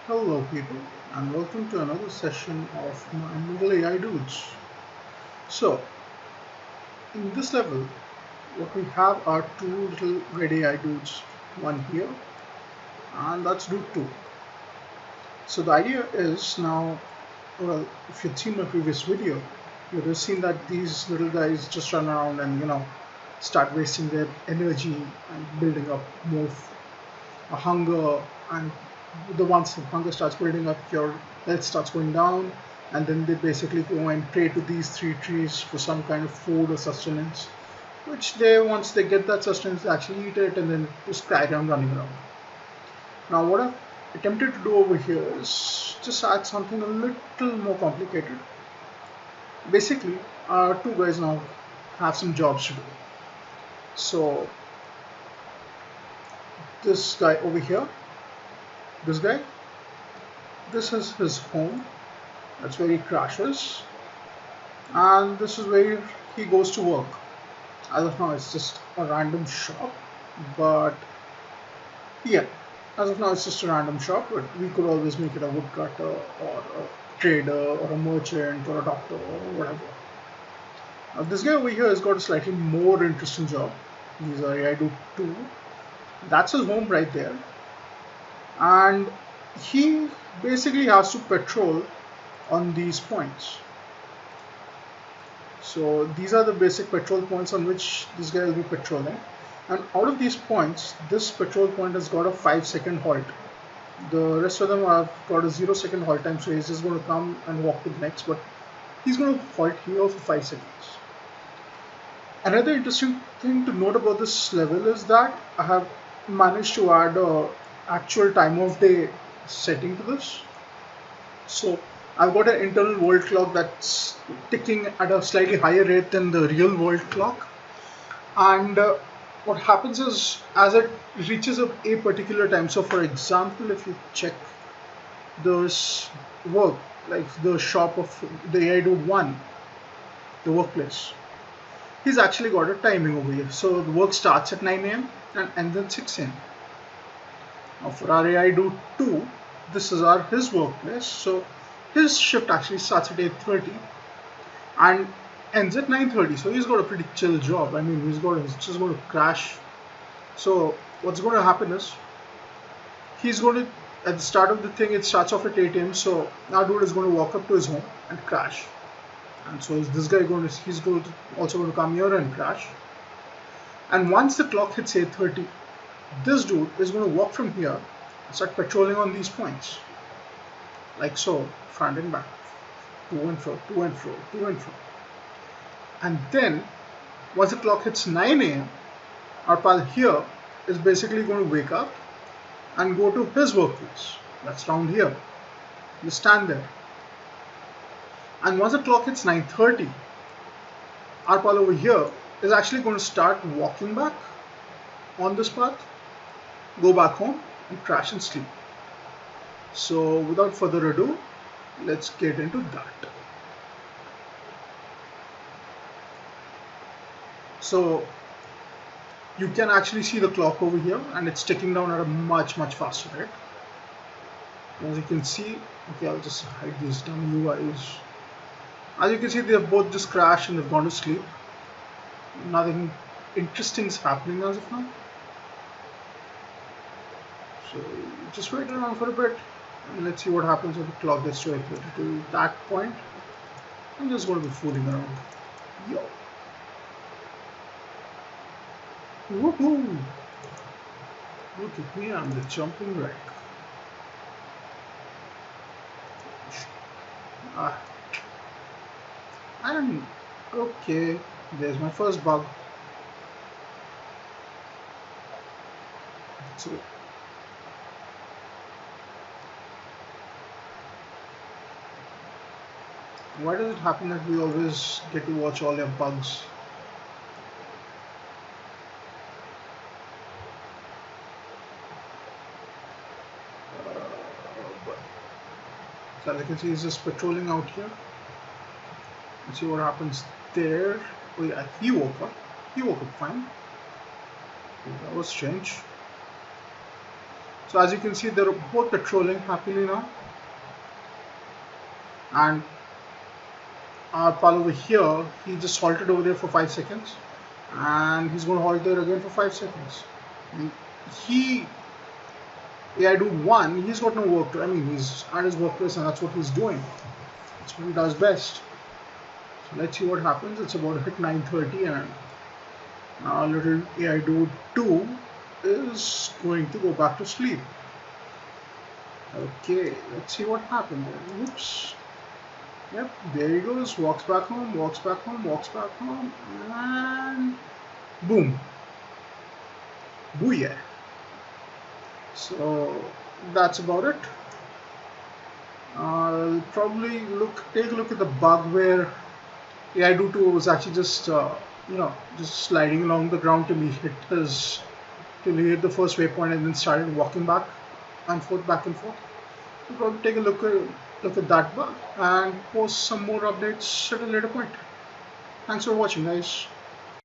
Hello, people, and welcome to another session of my little AI dudes. So, in this level, what we have are two little red AI dudes, one here, and that's dude two. So, the idea is now, well, if you'd seen my previous video, you'd have seen that these little guys just run around and, start wasting their energy and building up more a hunger, and once the hunger starts building up, your health starts going down, and then they basically go and pray to these three trees for some kind of food or sustenance, which they once they get that sustenance they actually eat it and then just carry on running around. Now what I've attempted to do over here is just add something a little more complicated. Basically, our two guys now have some jobs to do. So this guy over here, this guy, this is his home. That's where he crashes, and this is where he goes to work. As of now, it's just a random shop, but yeah, as of now, it's just a random shop. But we could always make it a woodcutter or a trader or a merchant or a doctor or whatever. Now, this guy over here has got a slightly more interesting job. He's a AI do too. That's his home right there, and he basically has to patrol on these points. So these are the basic patrol points on which this guy will be patrolling. And out of these points, this patrol point has got a 5-second halt. The rest of them have got a 0-second halt time, so he's just going to come and walk to the next, but he's going to halt here for 5 seconds. Another interesting thing to note about this level is that I have managed to add a actual time of day setting to this. So I've got an internal world clock that's ticking at a slightly higher rate than the real world clock. And what happens is, as it reaches a particular time, so for example, if you check this work, like the shop of the AI Dude 1, the workplace, he's actually got a timing over here. So the work starts at 9 a.m. and ends at 6 a.m. Now for our AI Dude 2, this is his workplace. So his shift actually starts at 8:30 and ends at 9:30. So he's got a pretty chill job. I mean, he's just going to crash. So what's going to happen is he's going to at the start of the thing it starts off at 8 a.m. So our dude is going to walk up to his home and crash. And so is this guy going to he's going to also going to come here and crash. And once the clock hits 8:30, this dude is going to walk from here and start patrolling on these points. Like so, front and back, to and fro, to and fro, to and fro. And then, once the clock hits 9 a.m., our pal here is basically going to wake up and go to his workplace. That's down here. You stand there. And once the clock hits 9:30, our pal over here is actually going to start walking back on this path, go back home, and crash and sleep. So, without further ado, let's get into that. So, you can actually see the clock over here and it's ticking down at a much faster rate. As you can see, okay, I'll just hide these dumb UIs. As you can see, they have both just crashed and they've gone to sleep. Nothing interesting is happening as of now. So just wait around for a bit and let's see what happens when the clock gets to 8:30. To that point, I'm just going to be fooling around. Yo. Woohoo! Look at me, I'm the jumping wreck. Ah, and okay, there's my first bug. So why does it happen that we always get to watch all your bugs? But so as you can see, he's just patrolling out here. Let's see what happens there. Oh yeah, he woke up. He woke up fine. Okay, that was strange. So as you can see, they're both patrolling happily now, and our pal over here, he just halted over there for 5 seconds, and he's going to halt there again for 5 seconds. And he, AI Dude 1, he's got no work to, I mean, he's at his workplace and that's what he's doing. That's what he does best. So let's see what happens. It's about to hit 9:30 and our little AI Dude 2 is going to go back to sleep. Okay, let's see what happened there. Oops. Yep, there he goes. Walks back home, walks back home, walks back home, and boom. Booyah. So that's about it. I'll probably take a look at the bug where AI Dude 2 was actually just just sliding along the ground till he hit the first waypoint and then started walking back and forth, back and forth. We'll probably take a look at that bug and post some more updates at a later point. Thanks for watching, guys.